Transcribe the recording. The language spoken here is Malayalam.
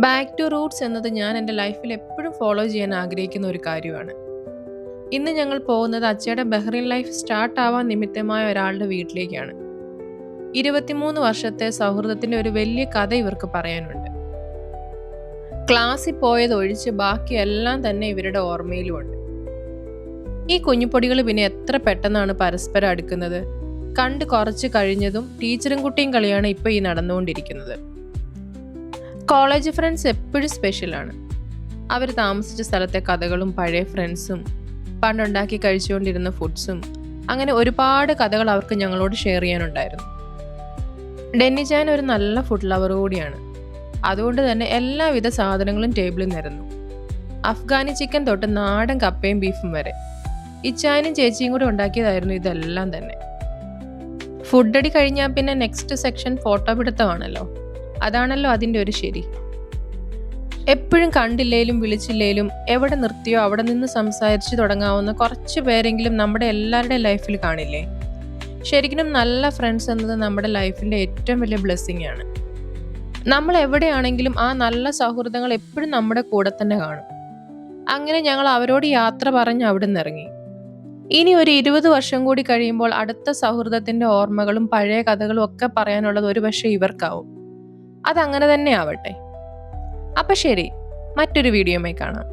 ബാക്ക് ടു റൂട്ട്സ് എന്നത് ഞാൻ എൻ്റെ ലൈഫിൽ എപ്പോഴും ഫോളോ ചെയ്യാൻ ആഗ്രഹിക്കുന്ന ഒരു കാര്യമാണ്. ഇന്ന് ഞങ്ങൾ പോകുന്നത് അച്ചയുടെ ബഹ്റിൻ ലൈഫ് സ്റ്റാർട്ട് ആവാൻ നിമിത്തമായ ഒരാളുടെ വീട്ടിലേക്കാണ്. 23 വർഷത്തെ സൗഹൃദത്തിൻ്റെ ഒരു വലിയ കഥ ഇവർക്ക് പറയാനുണ്ട്. ക്ലാസ്സിൽ പോയതൊഴിച്ച് ബാക്കിയെല്ലാം തന്നെ ഇവരുടെ ഓർമ്മയിലുമുണ്ട്. ഈ കുഞ്ഞുപൊടികൾ പിന്നെ എത്ര പെട്ടെന്നാണ് പരസ്പരം അടുക്കുന്നത്. കണ്ട് കുറച്ച് കഴിഞ്ഞതും ടീച്ചറും കുട്ടിയും കളിയാണ് ഇപ്പോൾ ഈ നടന്നുകൊണ്ടിരിക്കുന്നത്. കോളേജ് ഫ്രണ്ട്സ് എപ്പോഴും സ്പെഷ്യലാണ്. അവർ താമസിച്ച സ്ഥലത്തെ കഥകളും പഴയ ഫ്രണ്ട്സും പണ്ടുണ്ടാക്കി കഴിച്ചുകൊണ്ടിരുന്ന ഫുഡ്സും അങ്ങനെ ഒരുപാട് കഥകൾ അവർക്ക് ഞങ്ങളോട് ഷെയർ ചെയ്യാനുണ്ടായിരുന്നു. ഡെന്നിജാൻ ഒരു നല്ല ഫുഡ് ലവർ കൂടിയാണ്. അതുകൊണ്ട് തന്നെ എല്ലാവിധ സാധനങ്ങളും ടേബിളിൽ നിരന്നു. അഫ്ഗാനി ചിക്കൻ തൊട്ട് നാടൻ കപ്പയും ബീഫും വരെ ഇച്ചായനും ചേച്ചിയും കൂടി ഉണ്ടാക്കിയതായിരുന്നു ഇതെല്ലാം തന്നെ. ഫുഡടി കഴിഞ്ഞാൽ പിന്നെ നെക്സ്റ്റ് സെക്ഷൻ ഫോട്ടോ പിടുത്തമാണല്ലോ. അതാണല്ലോ അതിൻ്റെ ഒരു ശരി. എപ്പോഴും കണ്ടില്ലേലും വിളിച്ചില്ലേലും എവിടെ നിർത്തിയോ അവിടെ നിന്ന് സംസാരിച്ചു തുടങ്ങാവുന്ന കുറച്ച് പേരെങ്കിലും നമ്മുടെ എല്ലാവരുടെ ലൈഫിൽ കാണില്ലേ? ശരിക്കും നല്ല ഫ്രണ്ട്സ് എന്നത് നമ്മുടെ ലൈഫിൻ്റെ ഏറ്റവും വലിയ ബ്ലെസ്സിങ് ആണ്. നമ്മൾ എവിടെയാണെങ്കിലും ആ നല്ല സൗഹൃദങ്ങൾ എപ്പോഴും നമ്മുടെ കൂടെ തന്നെ കാണും. അങ്ങനെ ഞങ്ങൾ അവരോട് യാത്ര പറഞ്ഞ് അവിടെ നിന്ന് ഇറങ്ങി. ഇനി ഒരു 20 വർഷം കൂടി കഴിയുമ്പോൾ അടുത്ത സൗഹൃദത്തിൻ്റെ ഓർമ്മകളും പഴയ കഥകളും ഒക്കെ പറയാനുള്ളത് ഒരു പക്ഷേ ഇവർക്കാവും. അതങ്ങനെ തന്നെ ആവട്ടെ. അപ്പം ശരി, മറ്റൊരു വീഡിയോയുമായി കാണാം.